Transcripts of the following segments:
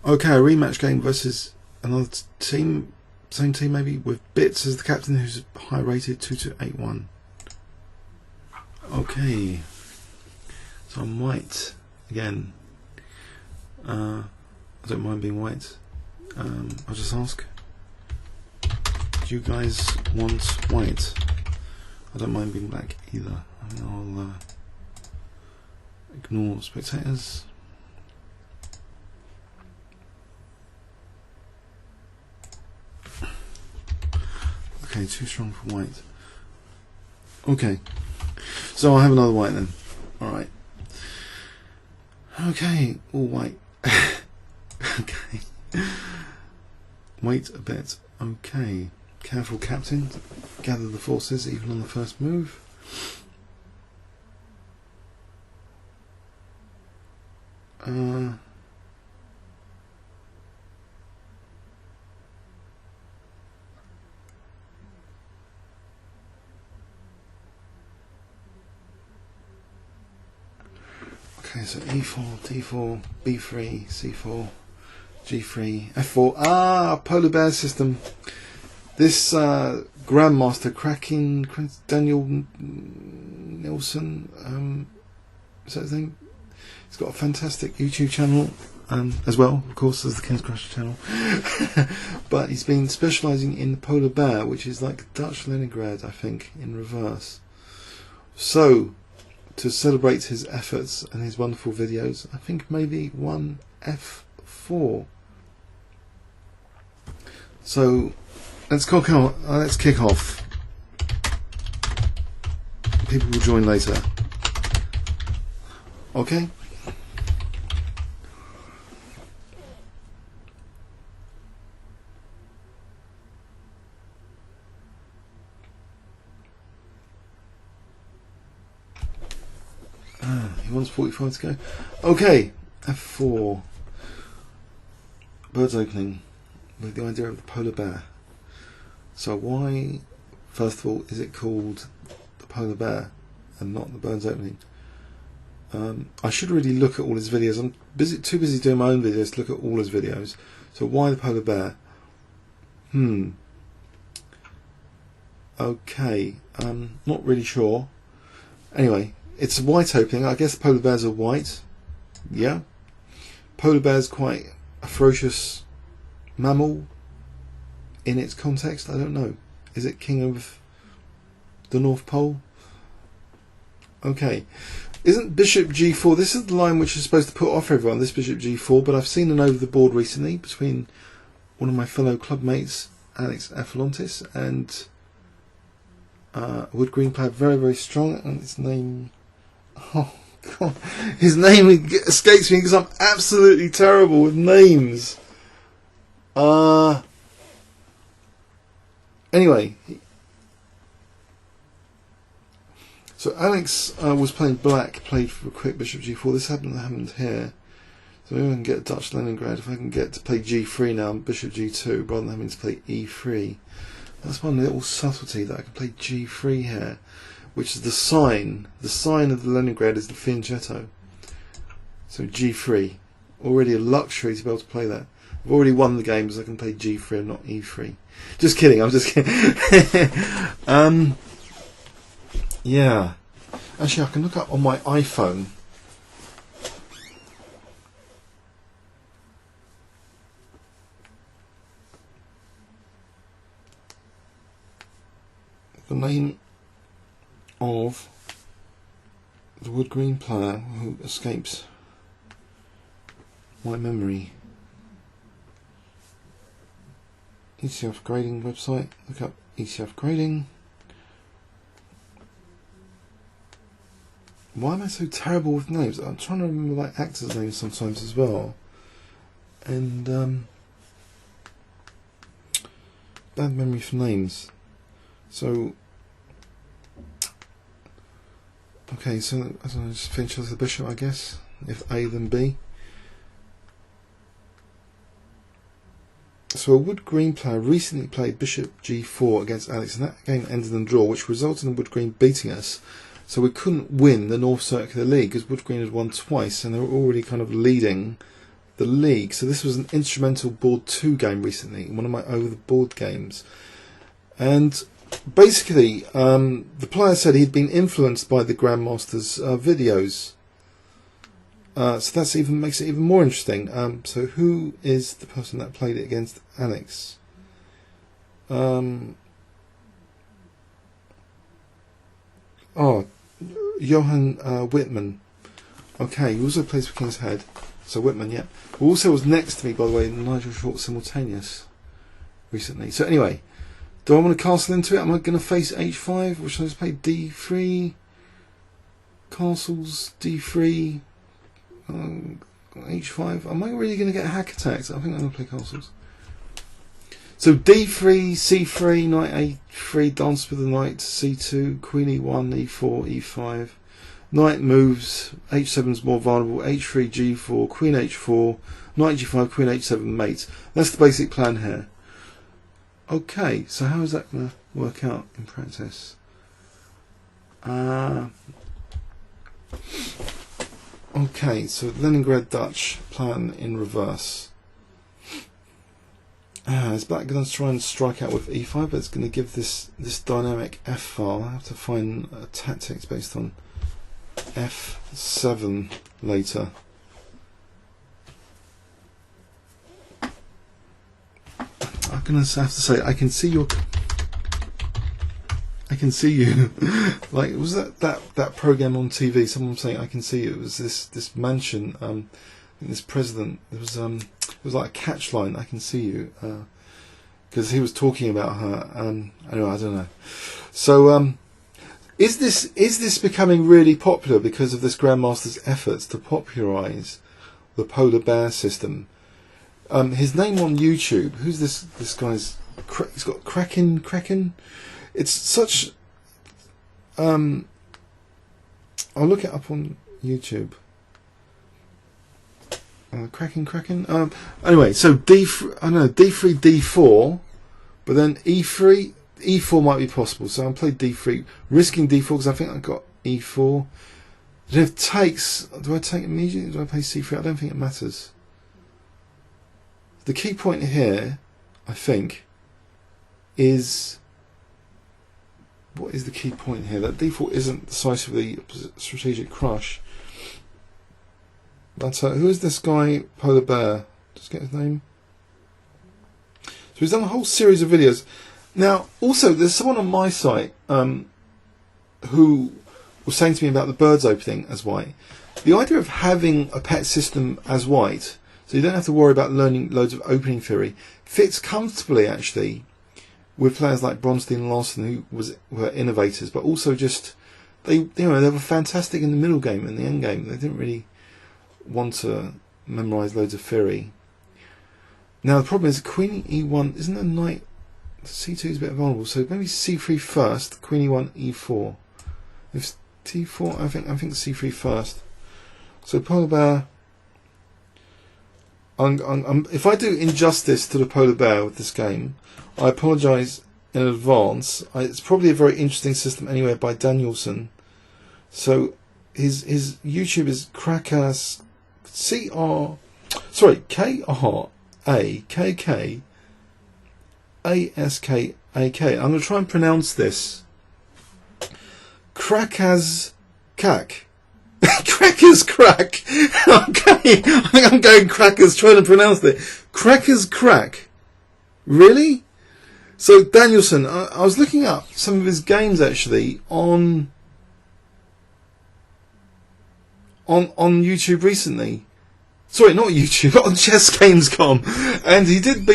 Okay, a rematch game versus another team, same team maybe, with Bits as the captain, who's high rated, 2281. Okay, so I'm white again. I don't mind being white. I'll just ask, do you guys want white? I don't mind being black either. I mean, I'll ignore spectators. Okay, too strong for white. Okay, so I'll have another white then. Alright. Okay, all white. Okay. Wait a bit. Okay. Careful, captain. Gather the forces, even on the first move. Okay, so E4, D4, B3, C4, G3, F4. Ah, polar bear system. This Grandmaster cracking Daniel Nilsson, is that his name? He's got a fantastic YouTube channel as well, of course, as the Kingscrusher channel. But he's been specialising in the polar bear, which is like Dutch Leningrad, I think, in reverse. So, to celebrate his efforts and his wonderful videos, I think maybe one F4. So let's kick off. People will join later. Okay. He wants 45 to go. Okay, F4. Birds opening with the idea of the polar bear. So why, first of all, is it called the polar bear and not the birds opening? I should really look at all his videos. I'm too busy doing my own videos to look at all his videos. So why the polar bear? Okay, not really sure. Anyway, it's a white opening. I guess polar bears are white. Yeah. Polar bear's quite a ferocious mammal in its context. I don't know. Is it king of the North Pole? Okay. Isn't bishop g4? This is the line which is supposed to put off everyone, this bishop g4, but I've seen an over the board recently between one of my fellow clubmates, Alex Aphilontis, and a wood green player, very, very strong, and his name... Oh, God. His name escapes me because I'm absolutely terrible with names. Anyway, so Alex was playing black, played for a quick bishop g4. This happened here. So maybe I can get Dutch Leningrad. If I can get to play g3 now, bishop g2, rather than having to play e3. That's one little subtlety, that I can play g3 here, which is the sign. The sign of the Leningrad is the fianchetto. So g3. Already a luxury to be able to play that. I've already won the game because I can play g3 and not e3. Just kidding, I'm just kidding. Yeah. Actually, I can look up on my iPhone. The name of the wood green player who escapes my memory. ECF grading website. Look up ECF grading. Why am I so terrible with names? I'm trying to remember like actors' names sometimes as well. And bad memory for names. So okay, so I don't know, just finish as the bishop, I guess. If A then B. So a wood green player recently played bishop g4 against Alex, and that game ended in a draw, which resulted in wood green beating us. So we couldn't win the North Circular League because wood green had won twice, and they were already kind of leading the league. So this was an instrumental board 2 game recently, one of my over the board games. And basically, the player said he'd been influenced by the Grandmaster's videos. So that's makes it even more interesting. So who is the person that played it against Alex? Johan Whitman. Okay, he also plays for King's Head. So Whitman, yeah. Who also was next to me, by the way, in Nigel Short Simultaneous recently. So anyway, do I want to castle into it? Am I going to face H5? Or should I just play D3? Castles, D3, H5. Am I really going to get hack attacks? I think I'm going to play castles. So D3, C3, knight A3, dance with the knight, C2, queen E1, E4, E5. Knight moves, H7 is more vulnerable, H3, G4, queen H4, knight G5, queen H7, mate. That's the basic plan here. Okay, so how is that going to work out in practice? Okay, so Leningrad Dutch plan in reverse. Is Black going to try and strike out with E5, but it's going to give this dynamic F file. I have to find tactics based on F7 later. I'm going to have to say, I can see you. Like, was that program on TV? Someone was saying, I can see you. It was this mansion. I think this president. It was like a catch line. I can see you, because he was talking about her. Anyway, I don't know. So, is this becoming really popular because of this Grandmaster's efforts to popularise the polar bear system? His name on YouTube. Who's this guy's? He's got Kraken. It's such. I'll look it up on YouTube. Kraken. Anyway, so D3, I don't know, D3, D4, but then E4 might be possible. So I'll play D3, risking D4 because I think I've got E4. But if it takes, do I take immediately? Do I play C3? I don't think it matters. The key point here, I think, is. What is the key point here? That D4 isn't decisively strategic crush. But who is this guy, Polar Bear? Just get his name. So he's done a whole series of videos. Now, also, there's someone on my site who was saying to me about the birds opening as white. The idea of having a pet system as white, so you don't have to worry about learning loads of opening theory, fits comfortably, actually, with players like Bronstein and Larson, who were innovators, but also just they were fantastic in the middle game and the end game. They didn't really want to memorise loads of theory. Now the problem is Queen E1 isn't a knight. C2 is a bit vulnerable, so maybe C3 first. Queen E1, E4. If T4, I think C3 first. So Polar Bear. If I do injustice to the Polar Bear with this game, I apologise in advance. It's probably a very interesting system anyway by Danielson. So his YouTube is Krakas KRAKKASKAK. I'm going to try and pronounce this. Krakazkak. Crackers crack. Okay, I think I'm going crackers trying to pronounce it. Crackers crack. Really? So Danielson, I was looking up some of his games actually on YouTube recently. Sorry, not YouTube, on ChessGames.com, and he did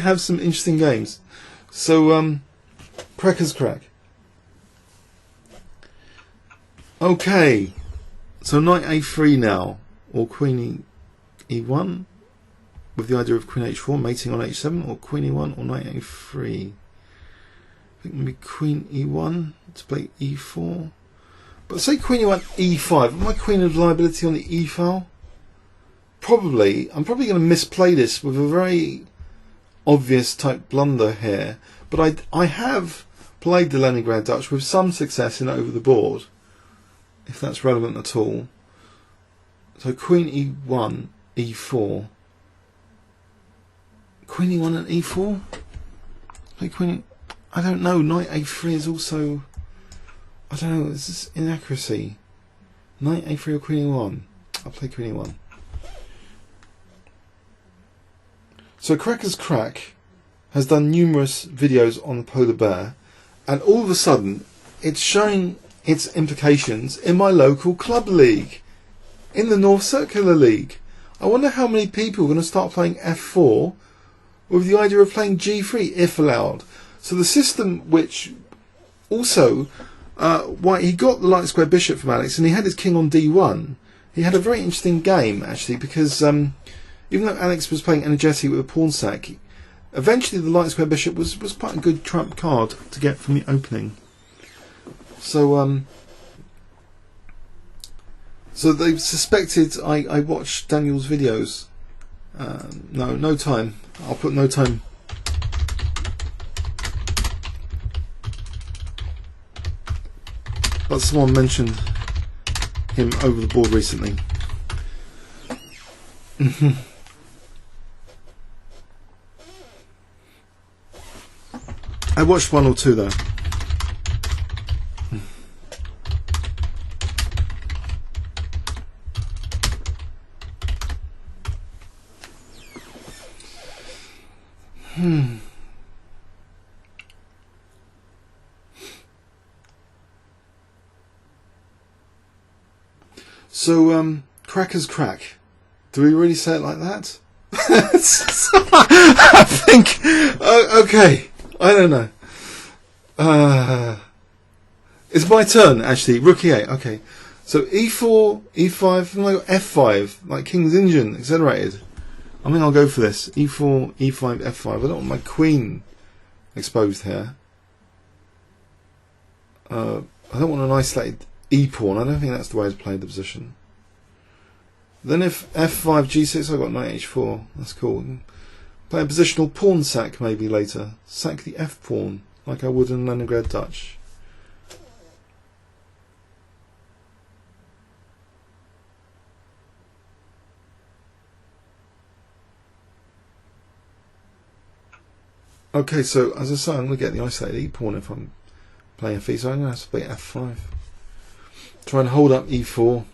have some interesting games. So crackers crack. Okay. So knight A3 now, or queen E1, with the idea of queen H4 mating on H7, or queen E1 or knight A3. I think maybe queen E1 to play E4. But say queen E1 E5. Am I queen of liability on the E file? Probably. I'm probably going to misplay this with a very obvious type blunder here. But I have played the Leningrad Dutch with some success in over the board, if that's relevant at all. So queen E1, e4. Queen e1 and e4? Play queen. I don't know. Knight a3 is also. I don't know. This is inaccuracy. Knight a3 or queen e1? I'll play queen e1. So Cracker's Crack has done numerous videos on the polar bear, and all of a sudden it's showing its implications in my local club league, in the North Circular League. I wonder how many people are going to start playing f4 with the idea of playing g3 if allowed. So the system, which also, why he got the light square bishop from Alex, and he had his king on d1. He had a very interesting game actually, because even though Alex was playing energetic with a pawn sack, eventually the light square bishop was quite a good trump card to get from the opening. So so they suspected I watched Daniel's videos. No time. I'll put no time. But someone mentioned him over the board recently. I watched one or two though. So, Cracker's Crack. Do we really say it like that? I think. Okay. I don't know. It's my turn, actually. Rook e8. Okay. So, e4, e5, f5, like King's Engine, accelerated. I think I'll go for this. e4, e5, f5. I don't want my queen exposed here. I don't want an isolated e-pawn. I don't think that's the way to play the position. Then if f5, g6, I've got knight h4. That's cool. Play a positional pawn sack maybe later. Sack the f-pawn, like I would in Leningrad Dutch. Okay, so as I say, I'm going to get the isolated e-pawn if I'm playing f8, so I'm going to have to play f5. Try and hold up e4.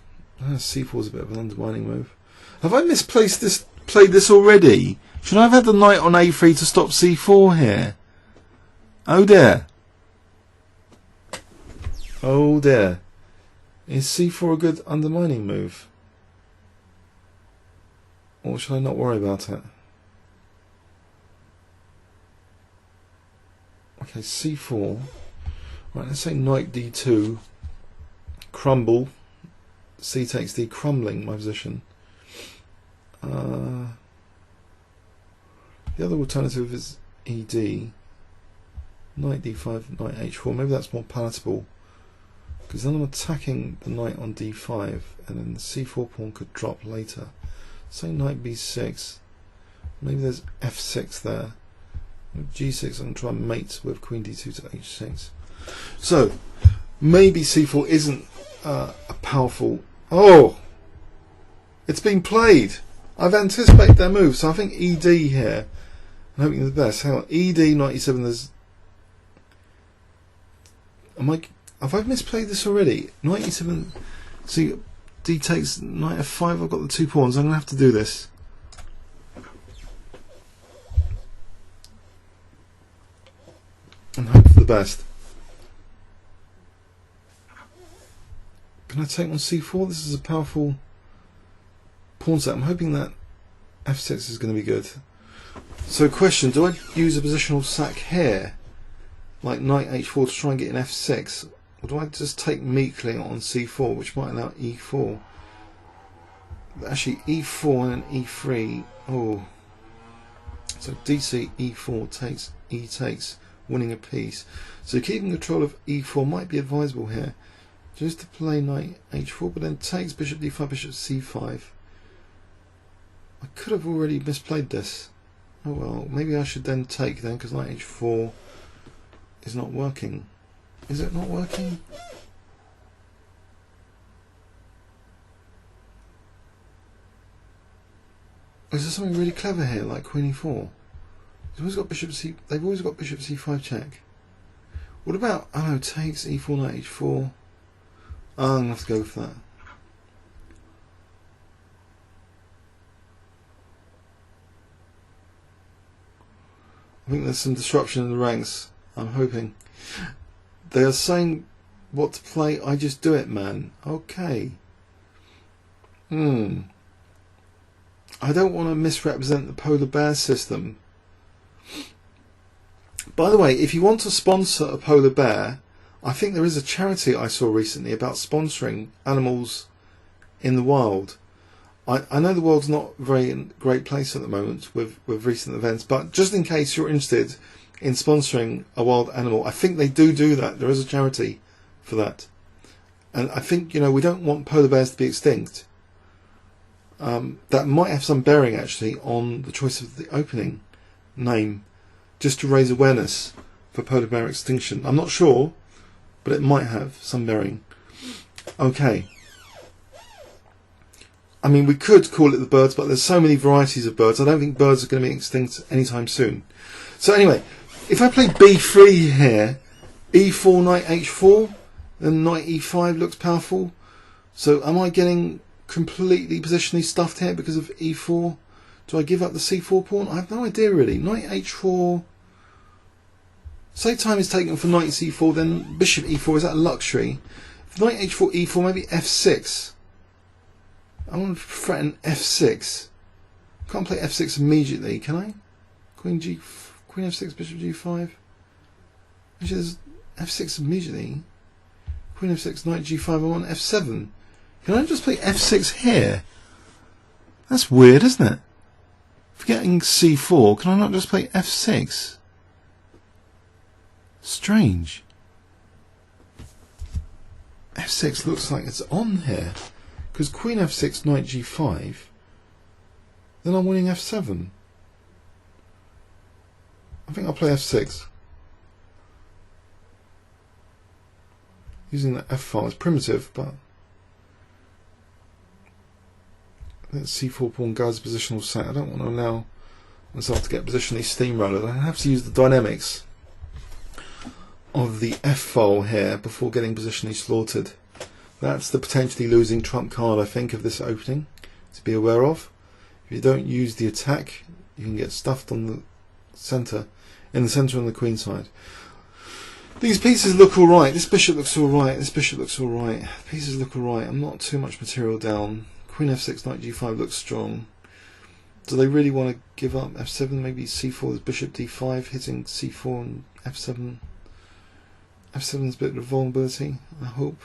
c4 is a bit of an undermining move. Have I misplaced this? Played this already? Should I have had the knight on a3 to stop c4 here? Oh dear. Oh dear. Is c4 a good undermining move? Or should I not worry about it? Okay, c4. Right, let's say knight d2. Crumble. C takes d, crumbling my position. The other alternative is ed. Knight d5, knight h4. Maybe that's more palatable, because then I'm attacking the knight on d5, and then the c4 pawn could drop later. Say knight b6. Maybe there's f6 there. With g6, I'm going to try and mate with queen d2 to h6. So maybe c4 isn't a powerful. Oh, it's been played. I've anticipated their move, so I think ed here. I'm hoping the best. Hang on, ed knight e7. There's. Have I misplayed this already? Knight e7. See, d takes knight f5. I've got the 2 pawns. I'm going to have to do this. And hope for the best. Can I take on c4? This is a powerful pawn set. I'm hoping that f6 is going to be good. So question, do I use a positional sack here, like knight h4 to try and get an f6? Or do I just take meekly on c4, which might allow e4? Actually, e4 and e3. Oh. So dc, e4 takes, e takes, winning a piece. So keeping control of e4 might be advisable here. Just to play knight h4, but then takes bishop d5, bishop c5. I could have already misplayed this. Oh well, maybe I should then take then, because knight h4 is not working. Is it not working? is there something really clever here, like Queen E4? They've always got Bishop C. They've always got Bishop C5 check. What about takes E4 knight H4? I'm gonna have to go with that. I think there's some disruption in the ranks. I'm hoping. They are saying what to play. I just do it, man. Okay. I don't want to misrepresent the polar bear system. By the way, if you want to sponsor a polar bear, I think there is a charity I saw recently about sponsoring animals in the wild. I know the world's not a very great place at the moment with recent events, but just in case you're interested in sponsoring a wild animal, I think they do that. There is a charity for that. And I think, we don't want polar bears to be extinct. That might have some bearing, actually, on the choice of the opening name, just to raise awareness for polar bear extinction. I'm not sure, but it might have some bearing. Okay. I mean, we could call it the birds, but there's so many varieties of birds. I don't think birds are going to be extinct anytime soon. So anyway, if I play B3 here, E4, knight H4, then knight E5 looks powerful. So am I getting completely positionally stuffed here because of E4? Do I give up the C4 pawn? I have no idea really. Knight H4. Say time is taken for knight C4, then bishop E4. Is that a luxury? If knight H4, E4, maybe F6. I want to threaten F6. Can't play F6 immediately, can I? Queen F6, bishop G5. Actually, there's F6 immediately. Queen F6, knight G5. I want F7. Can I just play F6 here? That's weird, isn't it? Forgetting C4, can I not just play F6? Strange. F6 looks like it's on here. Because Queen F6, knight G5, then I'm winning F7. I think I'll play F6. Using the F file is primitive, but that C4 pawn guards positional set. I don't want to allow myself to get positionally steamrolled. I have to use the dynamics of the F file here before getting positionally slaughtered. That's the potentially losing trump card, I think, of this opening to be aware of. If you don't use the attack, you can get stuffed on the centre, in the centre on the queen side. These pieces look alright. This bishop looks alright. This bishop looks alright. Pieces look alright. I'm not too much material down. Queen F6, knight G5 looks strong. Do they really want to give up F7? Maybe C4 is bishop D5, hitting C4 and F7. F7 is a bit of vulnerability, I hope.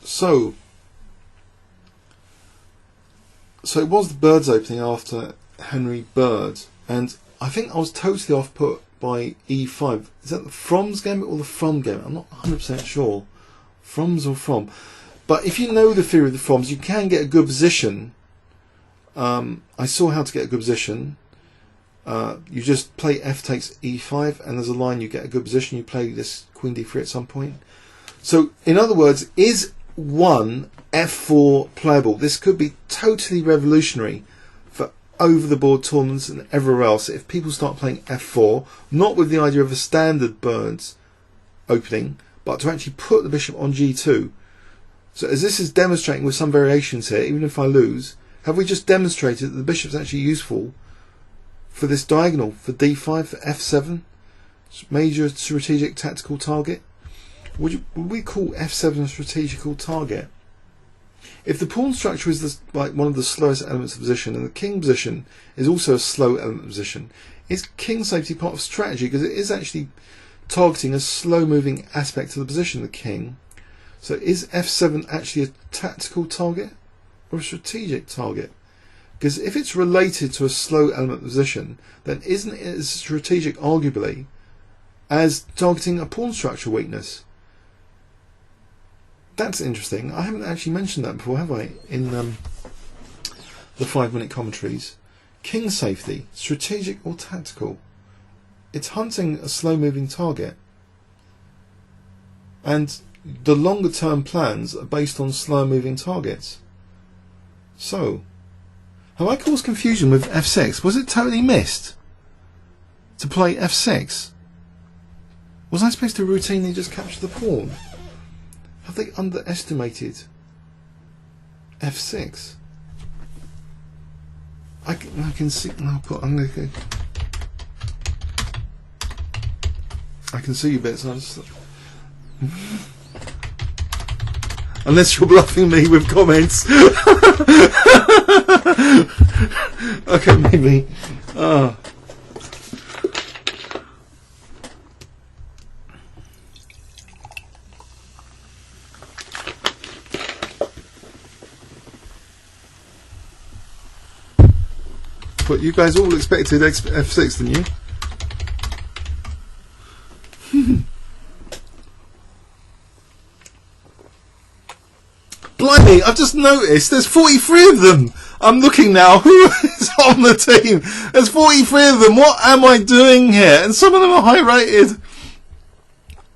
So it was the Birds opening after Henry Bird, and I think I was totally off put by E5. Is that the From's gambit or the From gambit? I'm not 100% sure. From's or From. But if you know the theory of the Froms, you can get a good position. I saw how to get a good position. You just play F takes E5, and there's a line you get a good position. You play this Queen D3 at some point. So, in other words, is 1 F4 playable? This could be totally revolutionary for over-the-board tournaments and everywhere else if people start playing F4, not with the idea of a standard Birds opening, but to actually put the bishop on G2. So as this is demonstrating with some variations here, even if I lose, have we just demonstrated that the bishop's actually useful for this diagonal, for D5, for F7, major strategic tactical target? Would we call F7 a strategical target? If the pawn structure is like one of the slowest elements of position, and the king position is also a slow element of position, is king safety part of strategy? Because it is actually targeting a slow-moving aspect of the position, the king. So is F7 actually a tactical target or a strategic target? Because if it's related to a slow element of position, then isn't it as strategic, arguably, as targeting a pawn structure weakness? That's interesting. I haven't actually mentioned that before, have I? In the 5-minute commentaries. King safety, strategic or tactical? It's hunting a slow-moving target. And the longer term plans are based on slow moving targets. So, have I caused confusion with f6? Was it totally missed to play f6? Was I supposed to routinely just capture the pawn? Have they underestimated f6? I can see. No, I'm going to go. I can see you bits. I just. Unless you're bluffing me with comments. Okay, maybe. But you guys all expected f6, didn't you? Blimey, I've just noticed there's 43 of them. I'm looking now. Who is on the team? There's 43 of them. What am I doing here? And some of them are high rated.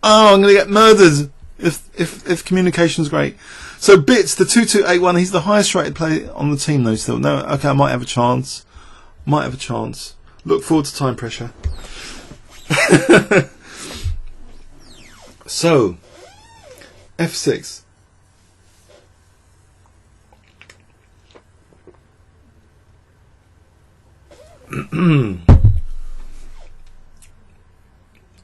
Oh, I'm going to get murdered if communication's great. So Bits, the 2281, he's the highest rated player on the team though still. No, okay, I might have a chance. Look forward to time pressure. So, f6.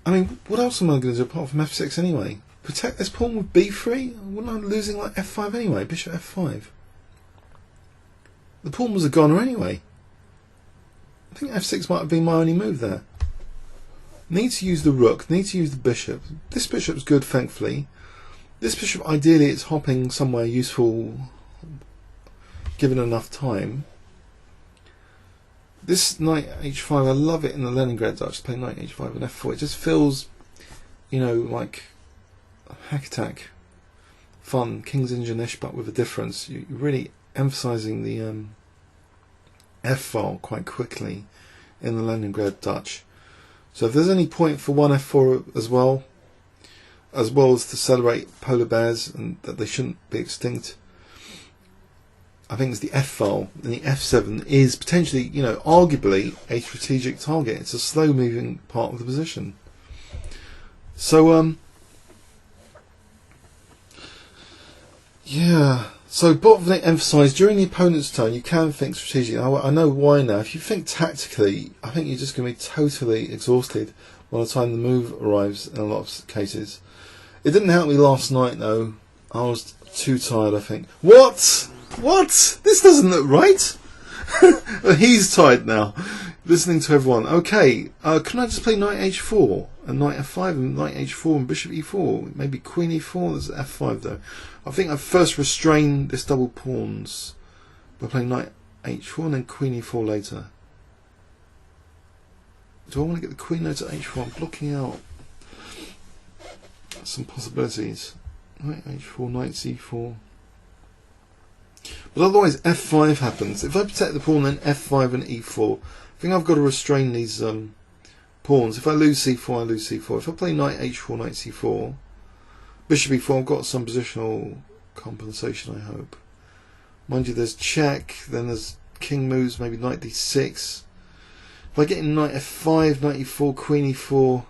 I mean, what else am I going to do apart from f6 anyway? Protect this pawn with b3? Wouldn't I be losing like f5 anyway? Bishop f5. The pawn was a goner anyway. I think f6 might have been my only move there. Need to use the rook, need to use the bishop. This bishop's good, thankfully. This bishop, ideally, it's hopping somewhere useful, given enough time. This knight h5, I love it in the Leningrad Dutch, play knight h5 and f4. It just feels, you know, like hack attack, fun, King's Indian-ish, but with a difference. You're really emphasising the f-file quite quickly in the Leningrad Dutch. So if there's any point for one f4 as well as to celebrate polar bears and that they shouldn't be extinct, I think it's the f-file, and the f7 is potentially, you know, arguably a strategic target. It's a slow moving part of the position. So yeah. So Botvinnik emphasised during the opponent's turn you can think strategically. I know why now. If you think tactically, I think you're just going to be totally exhausted by the time the move arrives in a lot of cases. It didn't help me last night though. I was too tired, I think. What? This doesn't look right. He's tired now, listening to everyone. Okay, can I just play knight h4 and knight f5 and knight h4 and bishop e4? Maybe queen e4. There's f5 though. I think I first restrain this double pawns by playing knight h4 and then queen e4 later. Do I want to get the queen though to h4? I'm blocking out some possibilities. Knight h4, knight c4. But otherwise f5 happens. If I protect the pawn then f5 and e4. I think I've got to restrain these pawns. If I lose c4, I lose c4. If I play knight h4, knight c4, bishop e4, I've got some positional compensation, I hope. Mind you, there's check, then there's king moves, maybe knight d6. If I get in knight f5, knight e4, queen e4,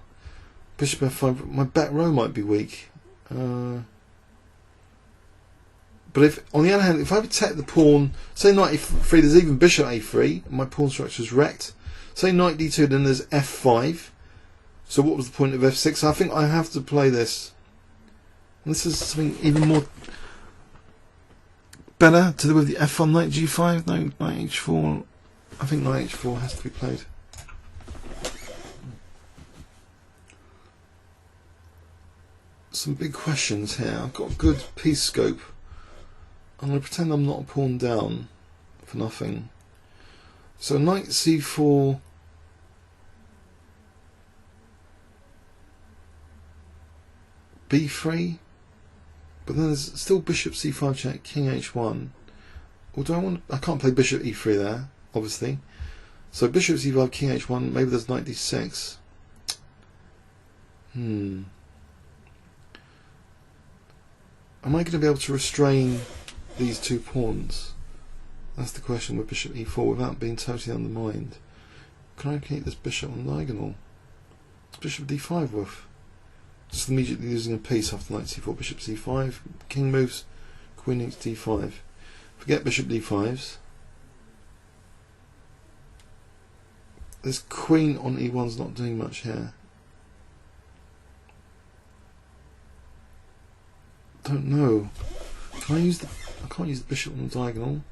bishop f5, my back row might be weak. But if, on the other hand, if I protect the pawn, say knight e3, there's even bishop a3, my pawn structure is wrecked. Say knight d2, then there's f5. So what was the point of f6? I think I have to play this. And this is something even more better to do with the f1, knight g5, no, knight h4. I think knight h4 has to be played. Some big questions here. I've got a good piece scope. I'm going to pretend I'm not a pawn down for nothing. So knight c4, b3, but then there's still bishop c5 check, king h1. Or do I want? I can't play bishop e3 there, obviously. So bishop c5, king h1. Maybe there's knight d6. am I going to be able to restrain these two pawns? That's the question with bishop e4 without being totally undermined. Can I keep this bishop on diagonal? It's bishop d5 worth. Just immediately losing a piece after knight c4, bishop c5, king moves, queen takes d5. Forget bishop d5s. This queen on e1's not doing much here. Don't know. Can I use the? I can't use the bishop on the diagonal.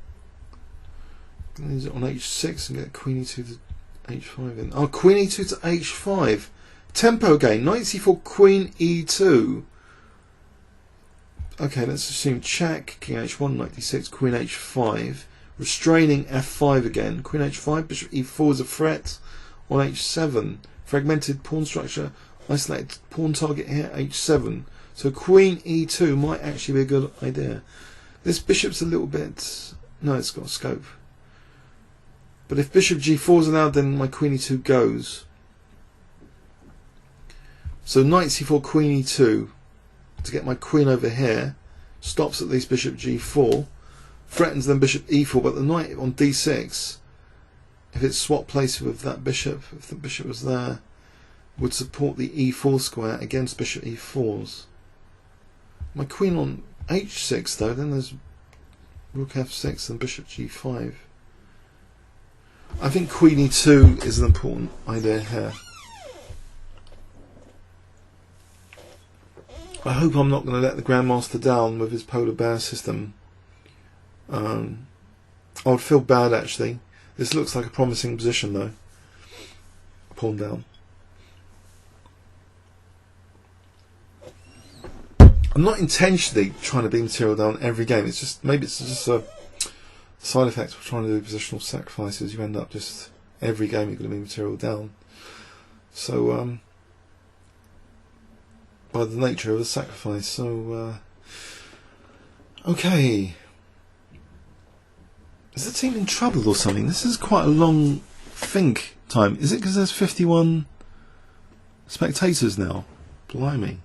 I'm going to use it on h6 and get queen e2 to h5 in. Oh, queen e2 to h5. Tempo again. Knight c4, queen e2. Okay, let's assume check. King h1, knight d6, queen h5. Restraining f5 again. Queen h5, bishop e4 is a threat on h7. Fragmented pawn structure. Isolated pawn target here, h7. So queen e2 might actually be a good idea. This bishop's a little bit... No, it's got scope. But if bishop g4 is allowed, then my queen e2 goes. So knight c4, queen e2 to get my queen over here. Stops at least bishop g4. Threatens then bishop e4, but the knight on d6, if it's swapped places with that bishop, if the bishop was there, would support the e4 square against bishop e4s. My queen on h6 though, then there's rook f6 and bishop g5. I think queen e2 is an important idea here. I hope I'm not going to let the Grandmaster down with his polar bear system. I would feel bad actually. This looks like a promising position though. Pawn down. I'm not intentionally trying to beat material down every game. It's just maybe it's just a side effect of trying to do positional sacrifices. You end up just every game you're going to beat material down. So by the nature of a sacrifice. So okay. Is the team in trouble or something? This is quite a long think time. Is it because there's 51 spectators now? Blimey.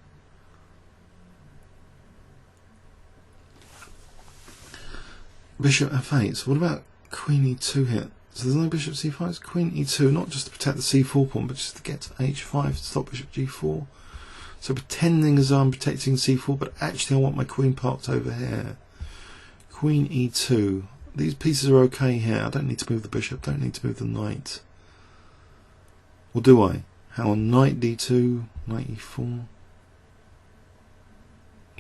Bishop f8. So what about queen e2 here? So there's no bishop c5. It's queen e2, not just to protect the c4 pawn, but just to get to h5 to stop bishop g4. So pretending as though I'm protecting c4, but actually I want my queen parked over here. Queen e2. These pieces are okay here. I don't need to move the bishop, don't need to move the knight. Or do I? How on knight d2, knight e4.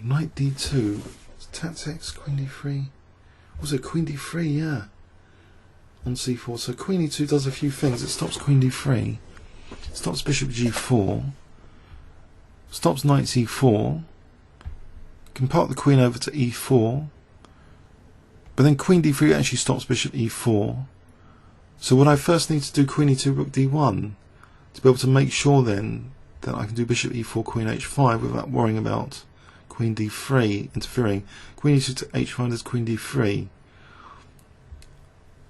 Knight d2. Tactics, queen d3. Also queen d3, yeah. On c4. So queen e2 does a few things. It stops queen d3. Stops bishop g4. Stops knight c4. Can park the queen over to e4. But then queen d3 actually stops bishop e4. So what I first need to do queen e2 rook d1 to be able to make sure then that I can do bishop e4 queen h5 without worrying about queen d3 interfering. Queen e2 to h5 does queen d3.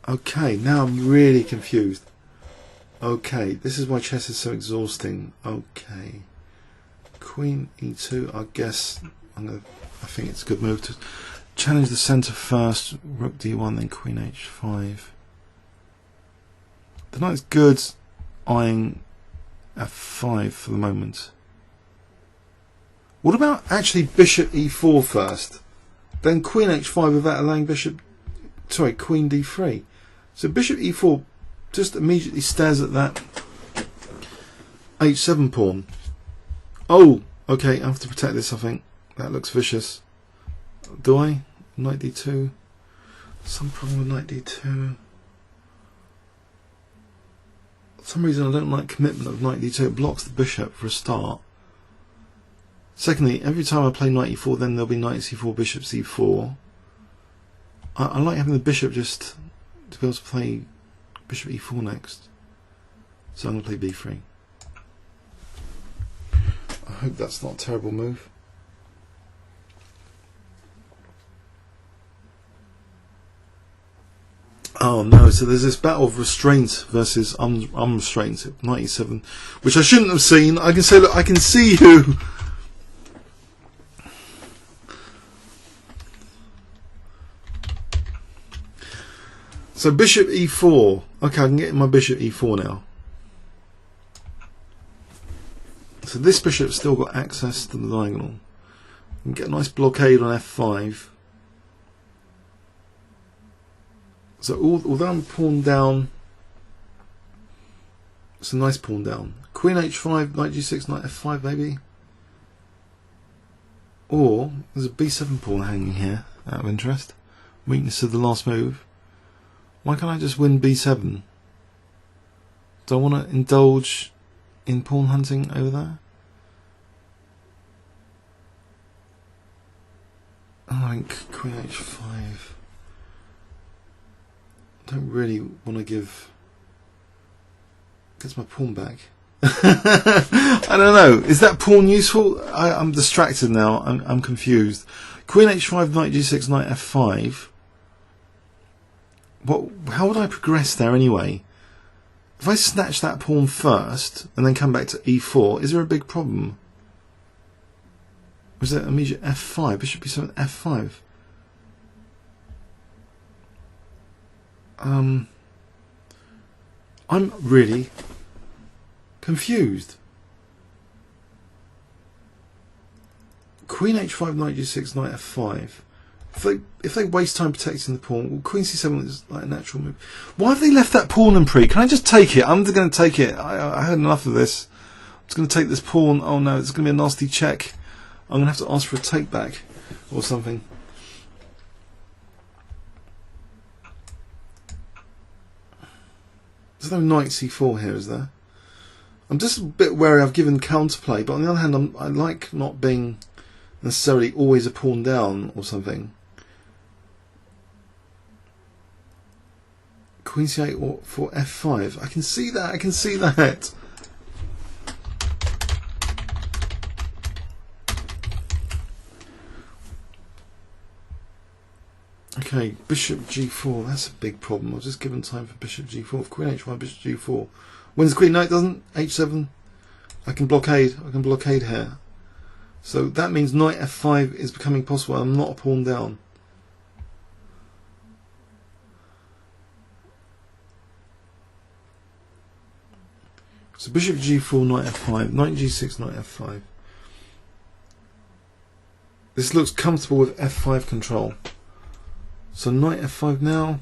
Okay, now I'm really confused. Okay, this is why chess is so exhausting. Okay. Queen e2, I guess I think it's a good move to challenge the centre first, rook d1, then queen h5. The knight's good, eyeing f5 for the moment. What about actually bishop e4 first, then queen h5 without allowing queen d3? So bishop e4 just immediately stares at that h7 pawn. Oh, okay, I have to protect this, I think. That looks vicious. Do I? Knight d2. Some problem with knight d2. For some reason I don't like commitment of knight d2. It blocks the bishop for a start. Secondly, every time I play knight e4, then there'll be knight c4, bishop c4. I like having the bishop just to be able to play bishop e4 next. So I'm going to play b3. I hope that's not a terrible move. Oh no, so there's this battle of restraint versus unrestraint, knight e7, which I shouldn't have seen. I can say, look, I can see who So bishop e4. Okay, I can get my bishop e4 now. So this bishop's still got access to the diagonal. I can get a nice blockade on f5. So although I'm pawn down, it's a nice pawn down. Queen h5, knight g6, knight f5 maybe. Or there's a b7 pawn hanging here, out of interest. Weakness of the last move. Why can't I just win b7? Do I want to indulge in pawn hunting over there? Oh, I think queen h5. I don't really want to give. Gets my pawn back. I don't know. Is that pawn useful? I'm distracted now. I'm confused. Queen h5, knight g6, knight f5. How would I progress there anyway? If I snatch that pawn first and then come back to e4, is there a big problem? Or is it immediate f5? Bishop b7, f5. I'm really confused. Queen h5, knight g6, knight f5. If they waste time protecting the pawn, well, queen c7 is like a natural move. Why have they left that pawn in pre? Can I just take it? I'm going to take it. I had enough of this. I'm just going to take this pawn. Oh no, it's going to be a nasty check. I'm going to have to ask for a take back or something. There's no knight c4 here, is there? I'm just a bit wary. I've given counterplay, but on the other hand, I like not being necessarily always a pawn down or something. Queen c8 or for f5. I can see that. I can see that. Okay, bishop g4. That's a big problem. I've just given time for bishop g4. Queen h1, bishop g4. Wins the queen. No, it doesn't. h7. I can blockade. I can blockade here. So that means knight f5 is becoming possible. I'm not a pawn down. So bishop g4, knight f5, knight g6, knight f5. This looks comfortable with f5 control. So knight f5 now.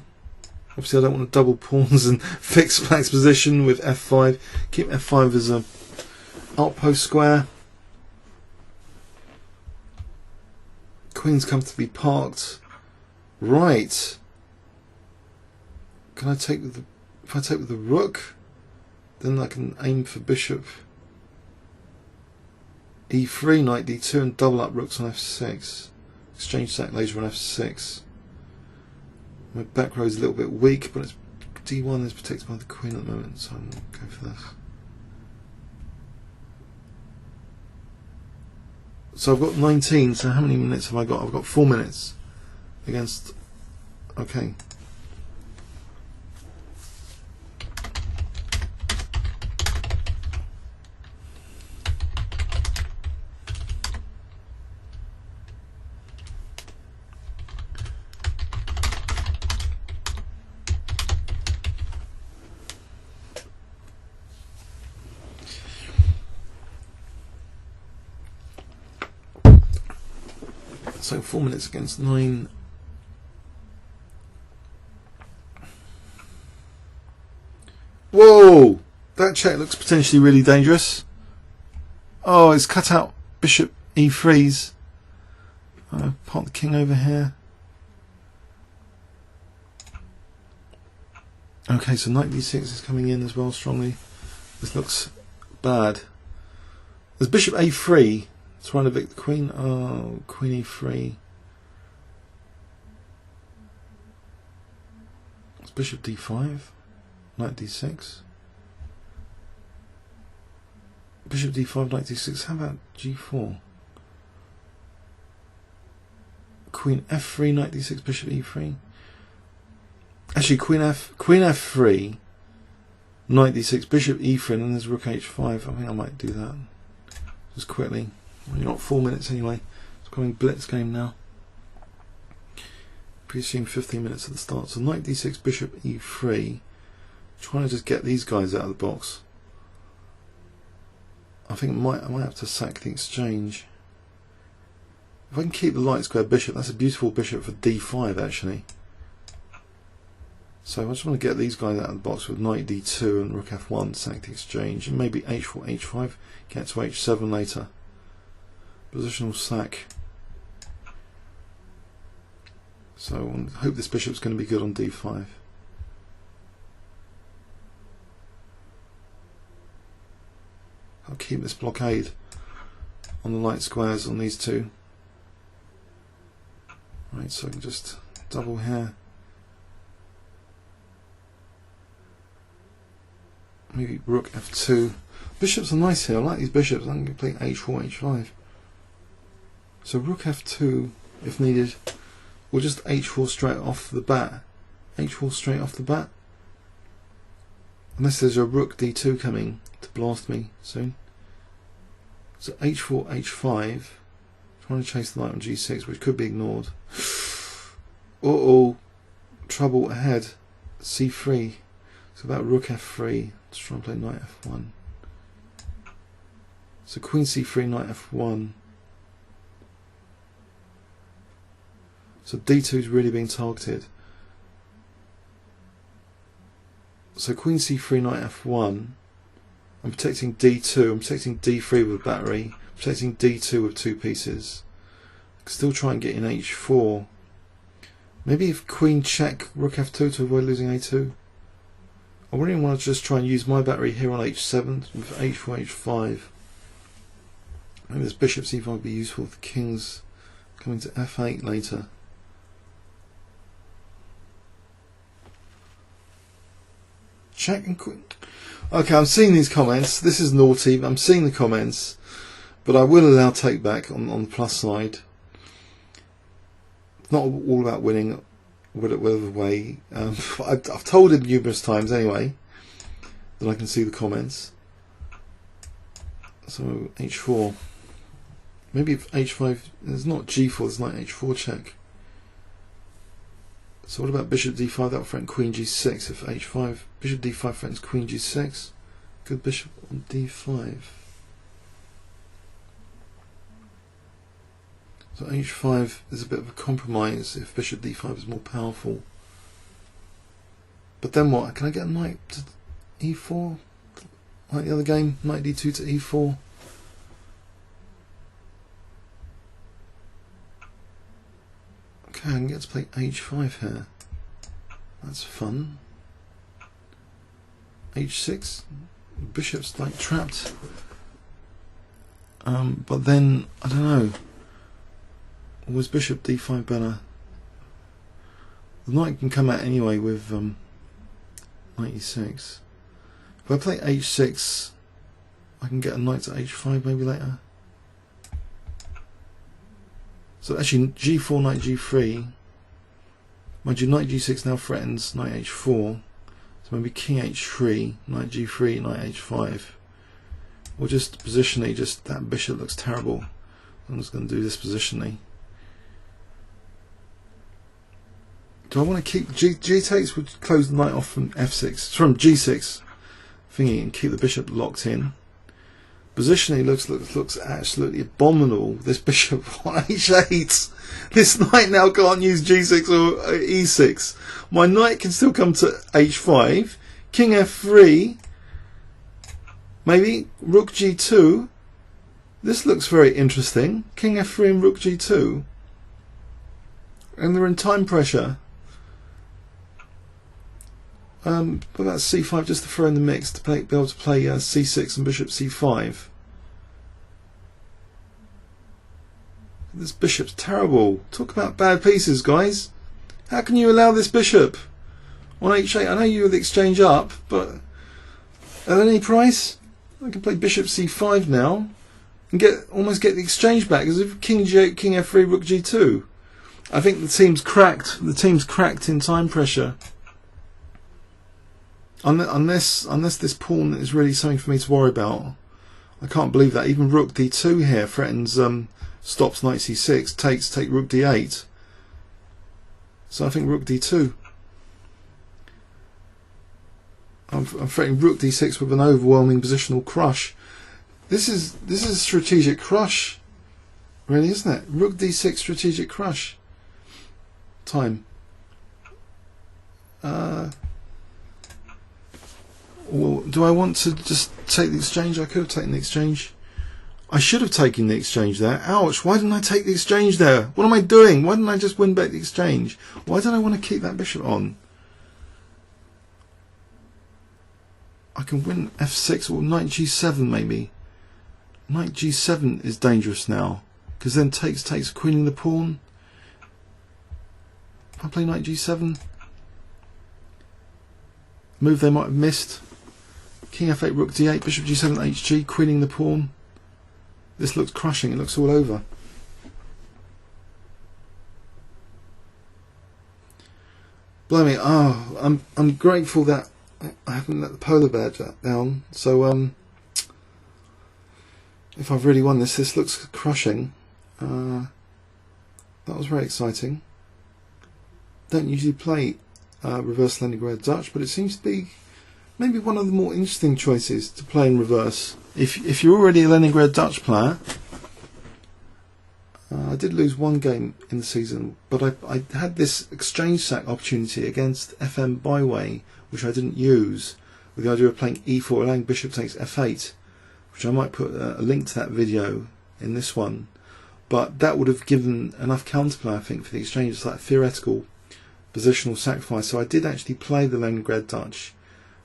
Obviously I don't want to double pawns and fix black's position with f5. Keep f5 as a outpost square. Queen's comfortably parked. Right. Can I take with the, if I take with the rook, then I can aim for bishop e3, knight d2 and double up rooks on f6. Exchange sack later on f6. My back row is a little bit weak, but it's d1 is protected by the queen at the moment, so I'm going to go for this. So I've got 19, so how many minutes have I got? I've got 4 minutes against... Okay. So 4 minutes against 9. Whoa! That check looks potentially really dangerous. Oh, it's cut out bishop e3's. Part the king over here. Okay, so knight d6 is coming in as well strongly. This looks bad. There's bishop a3. Trying to evict the queen. Oh, queen e3. It's bishop d5. Knight d6. Bishop d5, knight d6. How about g4? Queen f3, knight d6, bishop e3. Actually, queen f3, knight d6, bishop e3, and then there's rook h5. I think I might do that just quickly. You're not 4 minutes anyway. It's becoming blitz game now. Presume 15 minutes at the start. So knight d6, bishop e3. Trying to just get these guys out of the box. I think I might have to sack the exchange. If I can keep the light square bishop, that's a beautiful bishop for d5 actually. So I just want to get these guys out of the box with knight d2 and rook f1, sack the exchange, and maybe h4, h5, get to h7 later. Positional sack. So I hope this bishop's going to be good on d5. I'll keep this blockade on the light squares on these two. Right, so I can just double here. Maybe rook f2. Bishops are nice here. I like these bishops. I'm going to play h4, h5. So rook f2 if needed. Or just h4 straight off the bat. h4 straight off the bat. Unless there's a rook d2 coming to blast me soon. So h4, h5. Trying to chase the knight on g6, which could be ignored. Uh-oh. Trouble ahead. c3. So about rook f3. Let's try and play knight f1. So queen c3, knight f1. So d2 is really being targeted. So queen c3, knight f1. I'm protecting d2. I'm protecting d3 with battery. I'm protecting d2 with two pieces. I can still try and get in h4. Maybe if queen check rook f2 to avoid losing a2. I really want to just try and use my battery here on h7 with h4, h5. Maybe this bishop c5 would be useful for kings coming to f8 later. Check and queen. Okay, I'm seeing these comments. This is naughty. I'm seeing the comments, but I will allow take back on the plus side. It's not all about winning. Whatever way. I've told him numerous times anyway that I can see the comments. So h4. Maybe if h5, there's not g4, there's like h4 check. So what about bishop d5? That will threaten queen g6 if h5. Bishop d5 threatens queen g6. Good bishop on d5. So h5 is a bit of a compromise if bishop d5 is more powerful. But then what? Can I get a knight to e4? Like the other game, knight d2 to e4. Okay, I can get to play h5 here. That's fun. h6. Bishop's like trapped. But then, I don't know. Was bishop d5 better? The knight can come out anyway with knight e6. If I play h6, I can get a knight to h5 maybe later. So actually g4, knight g3. Mind you, knight g6 now threatens knight h4. So maybe king h3, knight g3, knight h5. Or just positionally, just that bishop looks terrible. I'm just going to do this positionally. Do I want to keep g takes would close the knight off from f6, from g6 thingy and keep the bishop locked in. Positionally looks absolutely abominable. This bishop on h8. This knight now can't use g6 or e6. My knight can still come to h5. King f3. Maybe rook g2. This looks very interesting. King f3 and rook g2. And they're in time pressure. But that's c5 just to throw in the mix to be able to play c6 and bishop c5. This bishop's terrible. Talk about bad pieces, guys. How can you allow this bishop on h8? I know you have the exchange up, but at any price, I can play bishop c5 now and almost get the exchange back as if king g8, king f3, rook g2. I think the team's cracked. The team's cracked in time pressure. Unless this pawn is really something for me to worry about. I can't believe that. Even rook d2 here threatens, stops knight c6, take rook d8. So I think rook d2. I'm threatening rook d6 with an overwhelming positional crush. This is a strategic crush, really, isn't it? Rook d6 strategic crush. Time. Well, do I want to just take the exchange? I could have taken the exchange. I should have taken the exchange there. Ouch, why didn't I take the exchange there? What am I doing? Why didn't I just win back the exchange? Why don't I want to keep that bishop on? I can win f6 or knight g7 maybe. Knight g7 is dangerous now, because then takes queening the pawn. If I play knight g7, move they might have missed. King f8, rook d8, bishop g7, hg, queening the pawn. This looks crushing. It looks all over. Blimey! Oh, I'm grateful that I haven't let the polar bear down. So if I've really won this, this looks crushing. That was very exciting. Don't usually play reverse Leningrad Dutch, but it seems to be maybe one of the more interesting choices to play in reverse. If you're already a Leningrad Dutch player, I did lose one game in the season, but I had this exchange sack opportunity against FM Byway, which I didn't use, with the idea of playing e4, allowing bishop takes f8, which I might put a link to that video in this one. But that would have given enough counterplay, I think, for the exchange. It's like a theoretical positional sacrifice. So I did actually play the Leningrad Dutch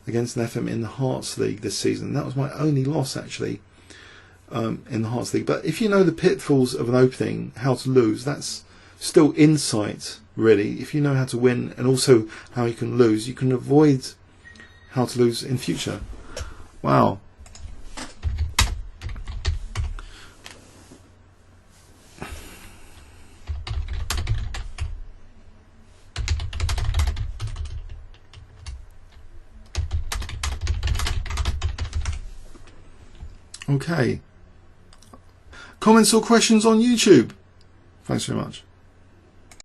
against an FM in the Hearts League this season. That was my only loss, actually, in the Hearts League. But if you know the pitfalls of an opening, how to lose, that's still insight, really. If you know how to win and also how you can lose, you can avoid how to lose in future. Wow. Okay. Comments or questions on YouTube? Thanks very much.